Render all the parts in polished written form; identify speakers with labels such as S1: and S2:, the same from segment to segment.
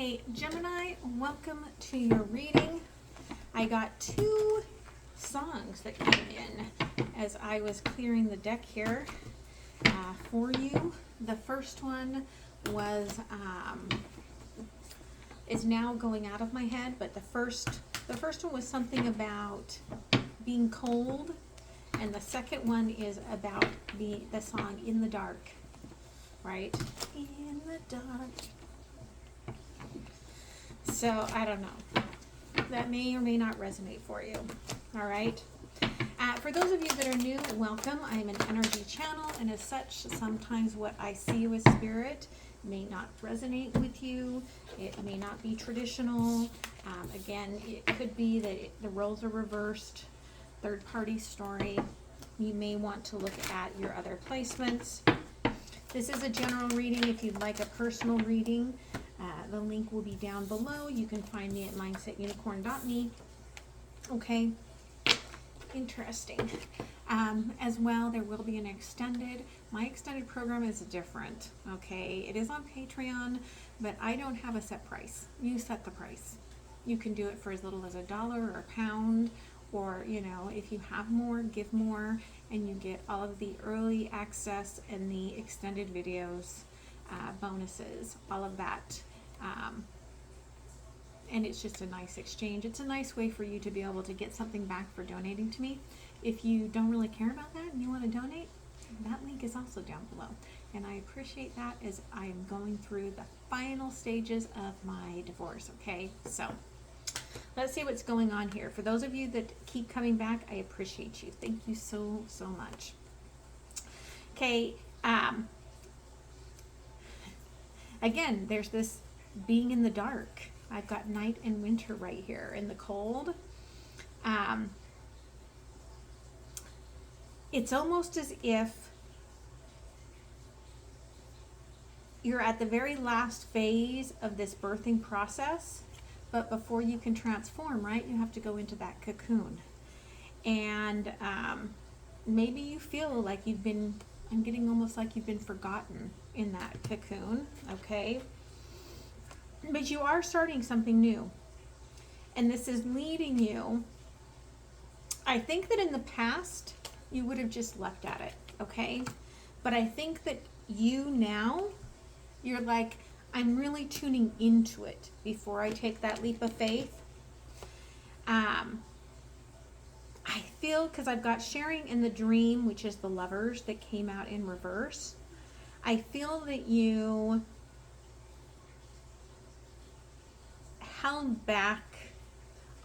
S1: Okay, Gemini, welcome to your reading. I got two songs that came in as I was clearing the deck here for you. The first one was is now going out of my head, but the first one was something about being cold, and the second one is about the song In the Dark, right? In the dark. So I don't know. That may or may not resonate for you. All right. For those of you that are new, welcome. I'm an energy channel, and as such, sometimes what I see with spirit may not resonate with you. It may not be traditional. Again, it could be that the roles are reversed. Third-party story. You may want to look at your other placements. This is a general reading. If you'd like a personal reading, the link will be down below. You can find me at mindsetunicorn.me. Okay, interesting. As well, there will be an extended. My extended program is different. Okay, it is on Patreon, but I don't have a set price. You set the price. You can do it for as little as $1 or £1, or you know, if you have more, give more, and you get all of the early access and the extended videos, bonuses, all of that. And it's just a nice exchange. It's a nice way for you to be able to get something back for donating to me. If you don't really care about that and you want to donate, that link is also down below. And I appreciate that as I am going through the final stages of my divorce, okay? So let's see what's going on here. For those of you that keep coming back, I appreciate you. Thank you so, so much. Okay, again, there's this being in the dark. I've got night and winter right here in the cold. It's almost as if you're at the very last phase of this birthing process, but before you can transform, right, you have to go into that cocoon. And maybe you feel like you've been, I'm getting almost like you've been forgotten in that cocoon, okay? But you are starting something new. And this is leading you, I think that in the past, you would have just left at it, okay? But I think that you now, you're like, I'm really tuning into it before I take that leap of faith. I feel, because I've got sharing in the dream, which is the lovers that came out in reverse. I feel that you held back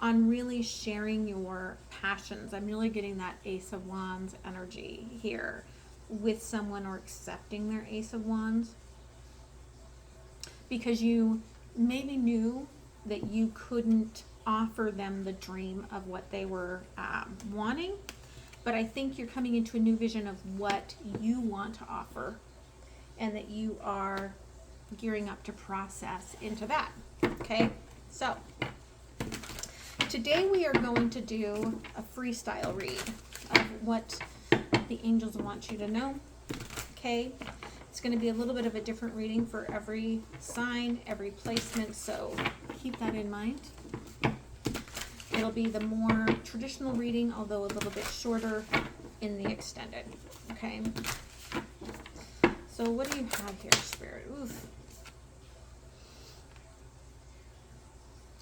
S1: on really sharing your passions. I'm really getting that Ace of Wands energy here with someone, or accepting their Ace of Wands, because you maybe knew that you couldn't offer them the dream of what they were wanting, but I think you're coming into a new vision of what you want to offer, and that you are gearing up to process into that. Okay, so today we are going to do a freestyle read of what the angels want you to know. Okay, it's going to be a little bit of a different reading for every sign, every placement, so keep that in mind. It'll be the more traditional reading, although a little bit shorter in the extended. Okay, so what do you have here, Spirit? Oof.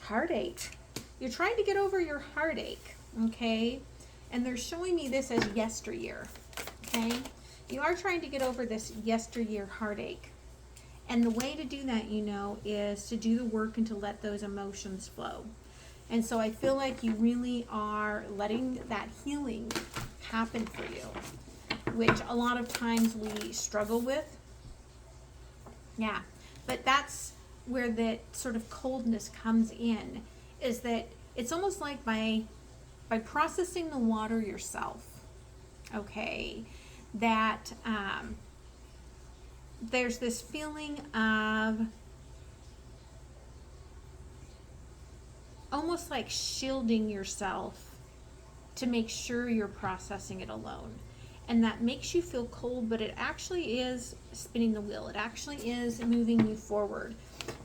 S1: Heartache. You're trying to get over your heartache, okay? And they're showing me this as yesteryear, okay? You are trying to get over this yesteryear heartache. And the way to do that, you know, is to do the work and to let those emotions flow. And so I feel like you really are letting that healing happen for you, which a lot of times we struggle with. Yeah, but that's where that sort of coldness comes in, is that it's almost like by processing the water yourself, okay, that there's this feeling of almost like shielding yourself to make sure you're processing it alone. And that makes you feel cold, but it actually is spinning the wheel. It actually is moving you forward.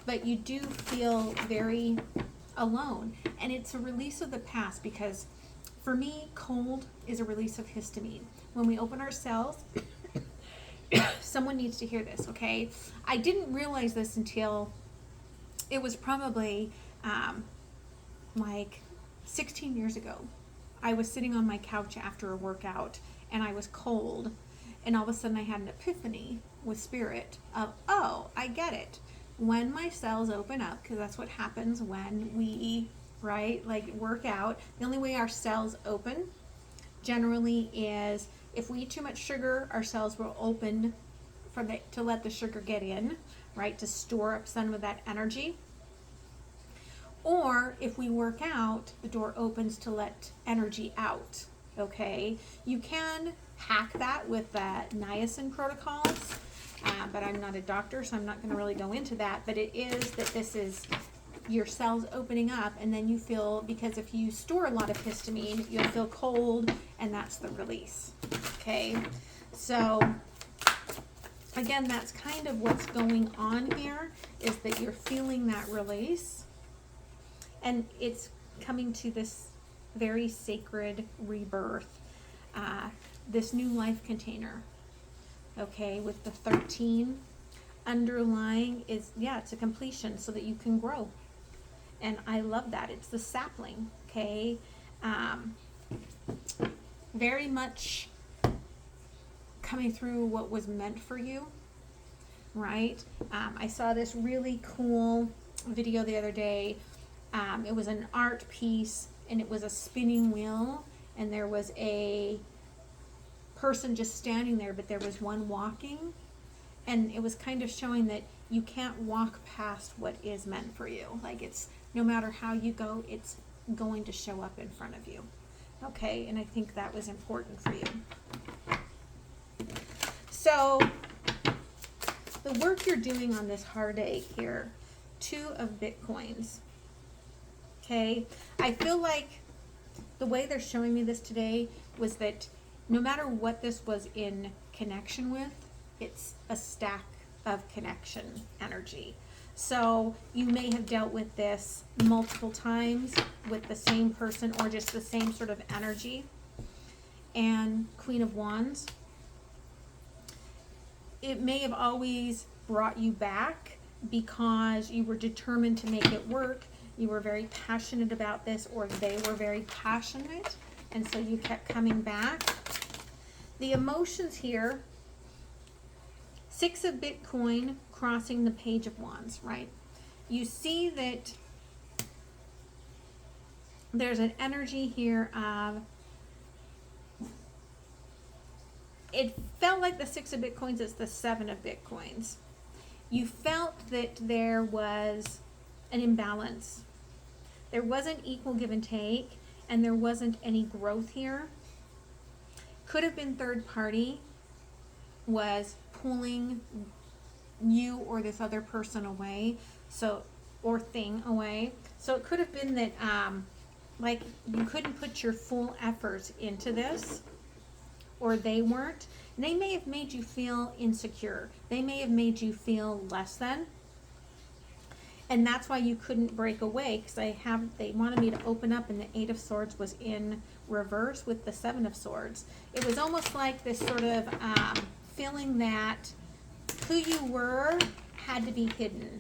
S1: but you do feel very alone. And it's a release of the past, because for me, cold is a release of histamine. When we open our cells, someone needs to hear this, okay? I didn't realize this until it was probably like 16 years ago. I was sitting on my couch after a workout and I was cold, and all of a sudden I had an epiphany with spirit of, oh, I get it. When my cells open up, because that's what happens when we, right, like work out, the only way our cells open generally is if we eat too much sugar, our cells will open to let the sugar get in, right, to store up some of that energy. Or if we work out, the door opens to let energy out, okay? You can hack that with the niacin protocols, but I'm not a doctor, so I'm not going to really go into that. But it is that this is your cells opening up, and then you feel, because if you store a lot of histamine, you'll feel cold, and that's the release, okay? So again, that's kind of what's going on here, is that you're feeling that release. And it's coming to this very sacred rebirth, this new life container, okay, with the 13 underlying is, yeah, it's a completion so that you can grow. And I love that. It's the sapling, okay, very much coming through what was meant for you, right? I saw this really cool video the other day. It was an art piece, and it was a spinning wheel, and there was a person just standing there, but there was one walking, and it was kind of showing that you can't walk past what is meant for you. Like, it's, no matter how you go, it's going to show up in front of you, okay? And I think that was important for you. So the work you're doing on this heartache here, 2 of Bitcoins. Okay, I feel like the way they're showing me this today was that no matter what this was in connection with, it's a stack of connection energy. So you may have dealt with this multiple times with the same person, or just the same sort of energy. And Queen of Wands, it may have always brought you back because you were determined to make it work. You were very passionate about this, or they were very passionate, and so you kept coming back. The emotions here, 6 of Bitcoin crossing the Page of Wands, right? You see that there's an energy here of, it felt like the 6 of Bitcoins is the 7 of Bitcoins. You felt that there was an imbalance. There wasn't equal give and take, and there wasn't any growth here. Could have been third party was pulling you or this other person away, so, or thing away. So it could have been that like you couldn't put your full effort into this, or they weren't. They may have made you feel insecure. They may have made you feel less than. And that's why you couldn't break away, because they wanted me to open up, and the 8 of Swords was in reverse with the 7 of Swords. It was almost like this sort of feeling that who you were had to be hidden,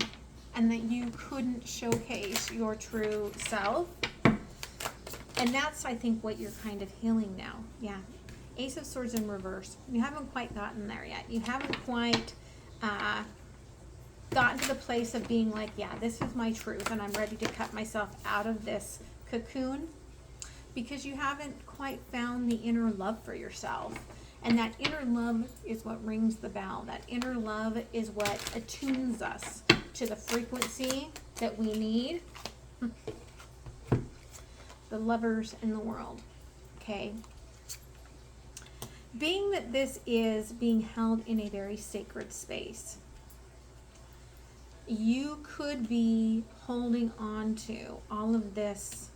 S1: and that you couldn't showcase your true self. And that's, I think, what you're kind of healing now. Yeah. Ace of Swords in reverse. You haven't quite gotten there yet. You haven't quite gotten to the place of being like, yeah, this is my truth, and I'm ready to cut myself out of this cocoon, because you haven't quite found the inner love for yourself. And that inner love is what rings the bell. That inner love is what attunes us to the frequency that we need. The lovers in the world, okay? Being that this is being held in a very sacred space, you could be holding on to all of this,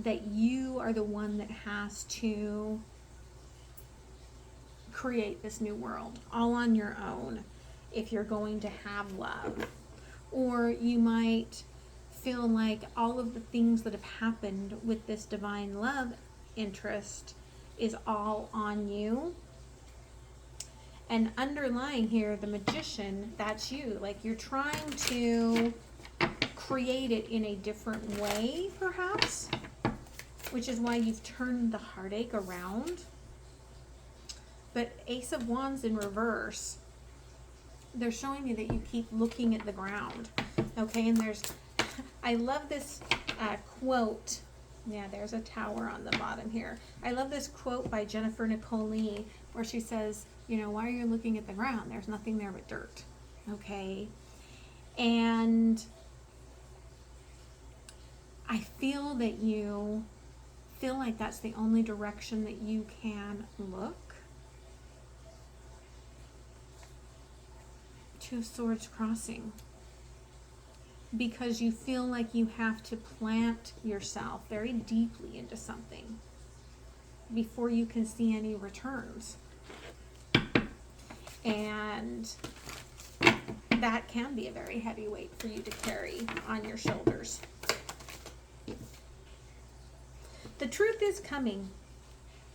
S1: that you are the one that has to create this new world all on your own. if you're going to have love. Or you might feel like all of the things that have happened with this divine love interest is all on you. And underlying here, the Magician, that's you. Like you're trying to create it in a different way, perhaps, which is why you've turned the heartache around. But Ace of Wands in reverse, they're showing me that you keep looking at the ground. Okay, and I love this quote. Yeah, there's a tower on the bottom here. I love this quote by Jennifer Nicole Lee where she says, you know, why are you looking at the ground? There's nothing there but dirt. Okay, and I feel that you feel like that's the only direction that you can look. Two Swords crossing. Because you feel like you have to plant yourself very deeply into something before you can see any returns. And that can be a very heavy weight for you to carry on your shoulders. The truth is coming.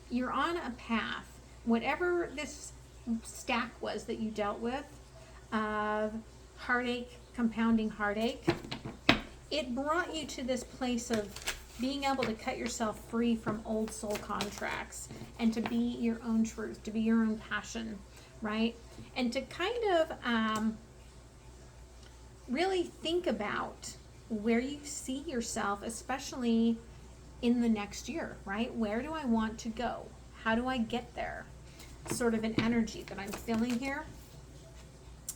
S1: You're on a path. Whatever this stack was that you dealt with, of heartache, compounding heartache, it brought you to this place of being able to cut yourself free from old soul contracts and to be your own truth, to be your own passion, right? And to kind of really think about where you see yourself, especially in the next year, right? Where do I want to go? How do I get there? Sort of an energy that I'm feeling here.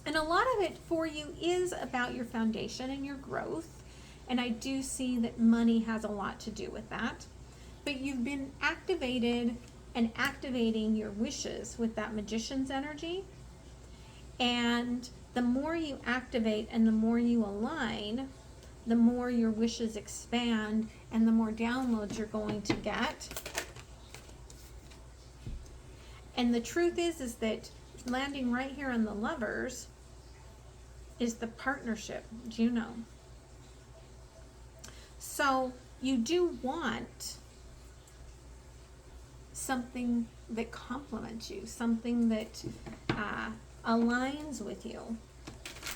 S1: And a lot of it for you is about your foundation and your growth. And I do see that money has a lot to do with that. But you've been activated and activating your wishes with that Magician's energy. And the more you activate and the more you align, the more your wishes expand and the more downloads you're going to get. And the truth is that landing right here on the Lovers is the partnership, Juno. So you do want something that complements you, something that aligns with you,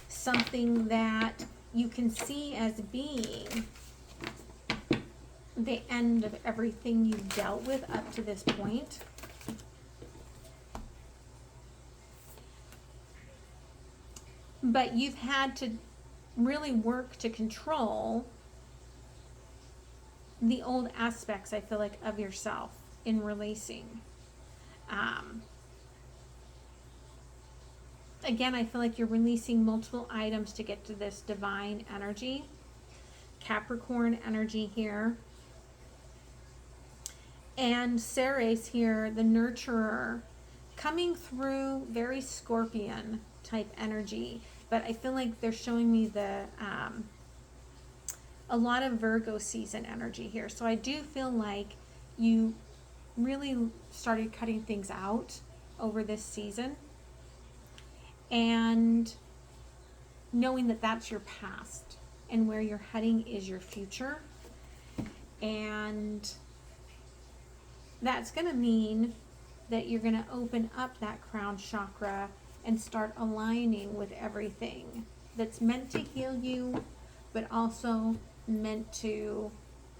S1: something that you can see as being the end of everything you've dealt with up to this point. But you've had to really work to control the old aspects, I feel like, of yourself in releasing. Again, I feel like you're releasing multiple items to get to this divine energy. Capricorn energy here. And Ceres here, the nurturer, coming through very Scorpion type energy. But I feel like they're showing me a lot of Virgo season energy here. So I do feel like you really started cutting things out over this season. And knowing that that's your past and where you're heading is your future. And that's going to mean that you're going to open up that crown chakra and start aligning with everything that's meant to heal you, but also meant to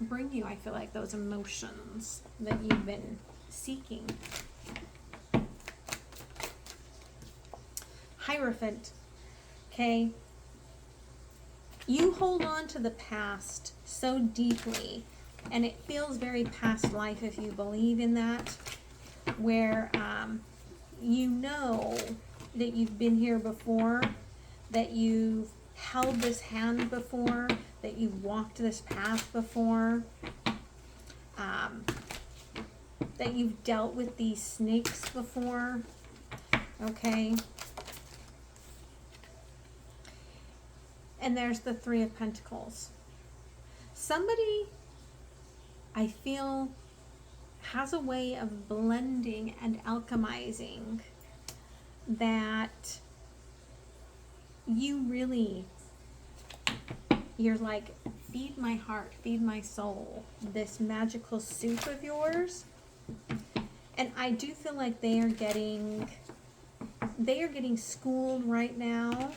S1: bring you, I feel like, those emotions that you've been seeking. Hierophant, okay? You hold on to the past so deeply, and it feels very past life if you believe in that, where you know that you've been here before, that you've held this hand before, that you've walked this path before, that you've dealt with these snakes before, okay? And there's the Three of Pentacles. Somebody, I feel, has a way of blending and alchemizing that you really, you're like, feed my heart, feed my soul, this magical soup of yours. And I do feel like they are getting schooled right now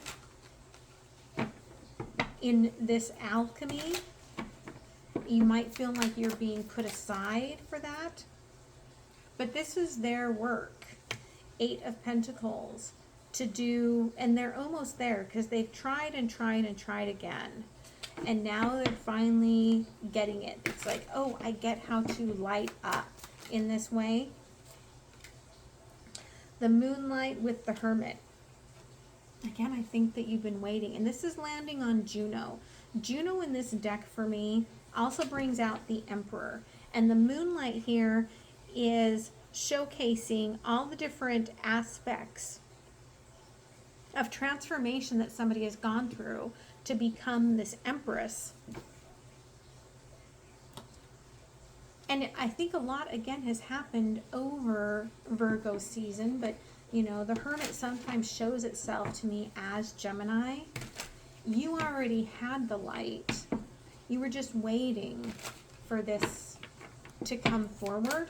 S1: in this alchemy. You might feel like you're being put aside for that, but this is their work. 8 of Pentacles to do, and they're almost there because they've tried and tried and tried again. And now they're finally getting it. It's like, oh, I get how to light up in this way. The Moonlight with the Hermit. Again, I think that you've been waiting. And this is landing on Juno. Juno in this deck for me also brings out the Emperor. And the Moonlight here is showcasing all the different aspects of transformation that somebody has gone through to become this Empress. And I think a lot, again, has happened over Virgo season, but, you know, the Hermit sometimes shows itself to me as Gemini. You already had the light. You were just waiting for this to come forward.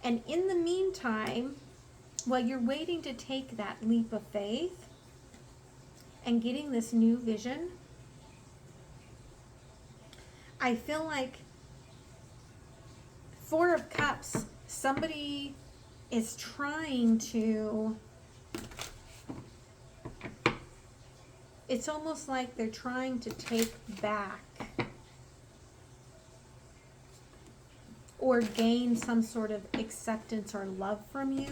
S1: And in the meantime, while you're waiting to take that leap of faith and getting this new vision, I feel like 4 of Cups, somebody is trying to, it's almost like they're trying to take back or gain some sort of acceptance or love from you.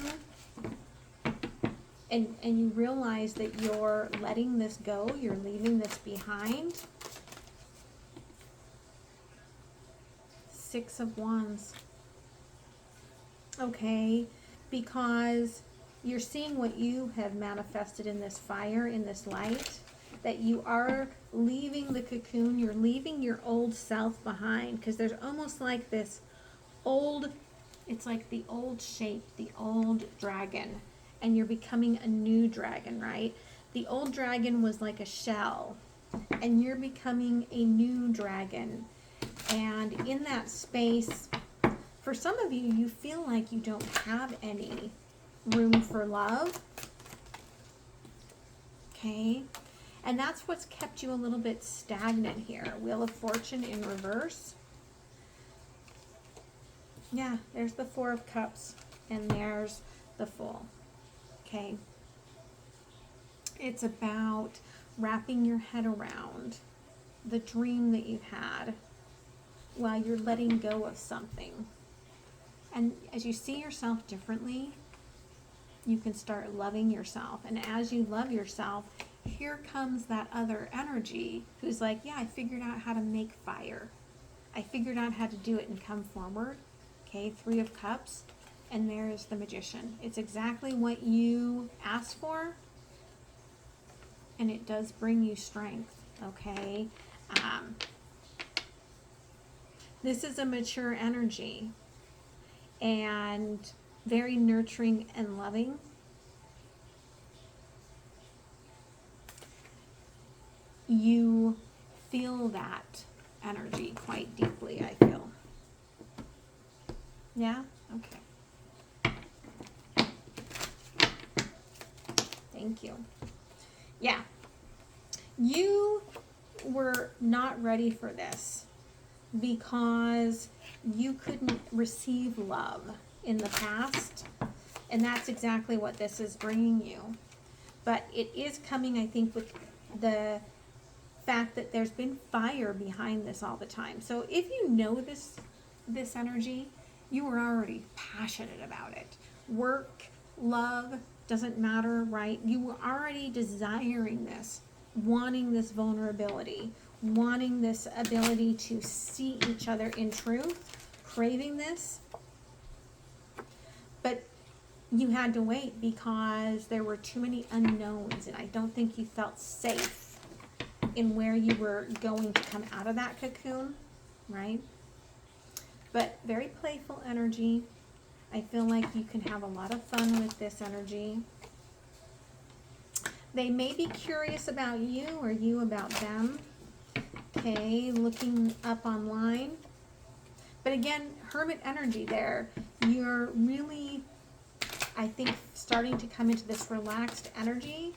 S1: And you realize that you're letting this go, you're leaving this behind. 6 of Wands. Okay, because you're seeing what you have manifested in this fire, in this light, that you are leaving the cocoon, you're leaving your old self behind, because there's almost like this old, it's like the old shape, the old dragon, and you're becoming a new dragon, right? The old dragon was like a shell, and you're becoming a new dragon. And in that space, for some of you, you feel like you don't have any room for love. Okay? And that's what's kept you a little bit stagnant here. Wheel of Fortune in reverse. Yeah, there's the 4 of Cups, and there's the Fool. Okay? It's about wrapping your head around the dream that you've had while you're letting go of something. And as you see yourself differently, you can start loving yourself. And as you love yourself, here comes that other energy who's like, yeah, I figured out how to make fire. I figured out how to do it and come forward. Okay, 3 of Cups, and there's the Magician. It's exactly what you asked for, and it does bring you strength, okay? This is a mature energy, and very nurturing and loving. You feel that energy quite deeply, I feel. Yeah? Okay. Thank you. Yeah. You were not ready for this because you couldn't receive love in the past. And that's exactly what this is bringing you. But it is coming, I think, with the fact that there's been fire behind this all the time. So if you know this energy, you were already passionate about it. Work, love, doesn't matter, right? You were already desiring this, wanting this vulnerability, wanting this ability to see each other in truth, craving this. But you had to wait because there were too many unknowns, and I don't think you felt safe in where you were going to come out of that cocoon, right? But very playful energy. I feel like you can have a lot of fun with this energy. They may be curious about you or you about them. Okay, looking up online. But again, Hermit energy there. You're really, I think, starting to come into this relaxed energy.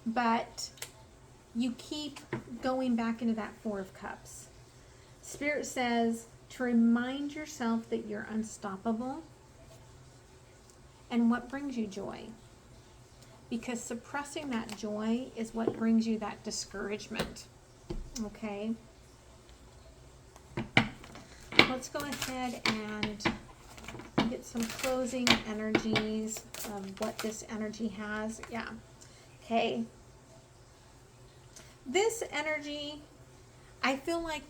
S1: But you keep going back into that Four of Cups. Spirit says to remind yourself that you're unstoppable and what brings you joy. Because suppressing that joy is what brings you that discouragement. Okay? Let's go ahead and get some closing energies of what this energy has. Yeah. Okay. This energy, I feel like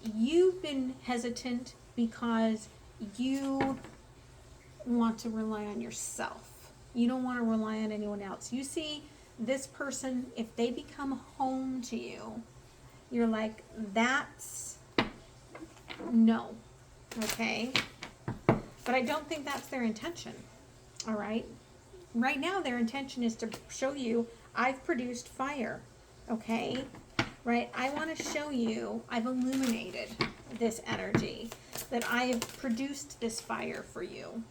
S1: you've been hesitant because you want to rely on yourself. You don't want to rely on anyone else. You see this person, if they become home to you, you're like, that's no. Okay? But I don't think that's their intention. All right? Right now, their intention is to show you, I've produced fire. Okay? Right? I want to show you, I've illuminated this energy, that I have produced this fire for you.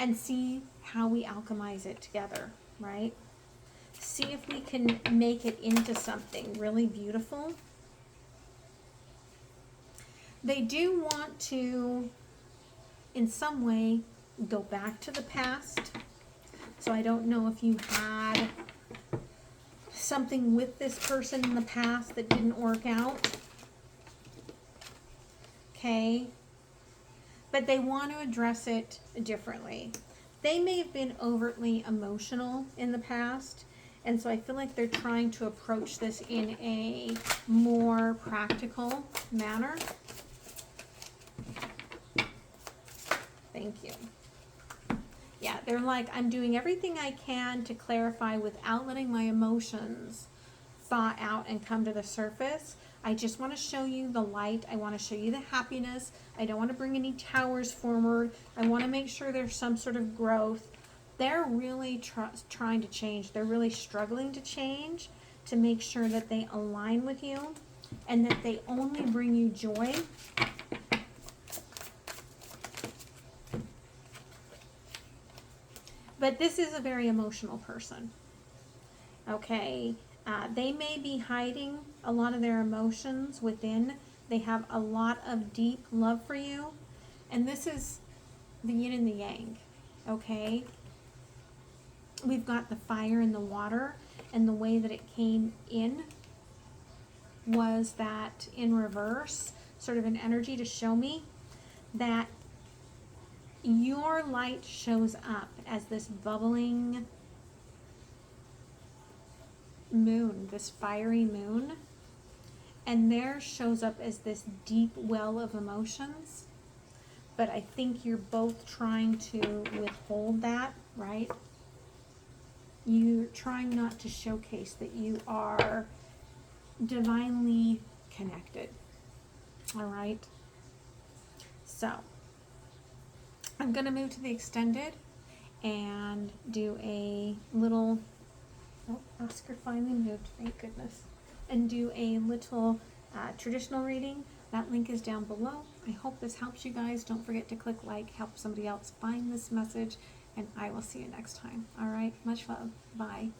S1: And see how we alchemize it together, right? See if we can make it into something really beautiful. They do want to, in some way, go back to the past. So I don't know if you had something with this person in the past that didn't work out. Okay? But they want to address it differently. They may have been overtly emotional in the past, and so I feel like they're trying to approach this in a more practical manner. Thank you. Yeah, they're like, I'm doing everything I can to clarify without letting my emotions thaw out and come to the surface. I just want to show you the light. I want to show you the happiness. I don't want to bring any towers forward. I want to make sure there's some sort of growth. They're really trying to change. They're really struggling to change to make sure that they align with you and that they only bring you joy. But this is a very emotional person. Okay? They may be hiding a lot of their emotions within. They have a lot of deep love for you. And this is the yin and the yang. Okay? We've got the fire and the water. And the way that it came in was that in reverse, sort of an energy to show me that your light shows up as this bubbling moon, this fiery moon, and theirs shows up as this deep well of emotions. But I think you're both trying to withhold that, right? You're trying not to showcase that you are divinely connected. All right? So, I'm going to move to the extended and do a little, oh, Oscar finally moved, thank goodness, and do a little traditional reading. That link is down below. I hope this helps you guys. Don't forget to click like, help somebody else find this message, and I will see you next time. All right, much love. Bye.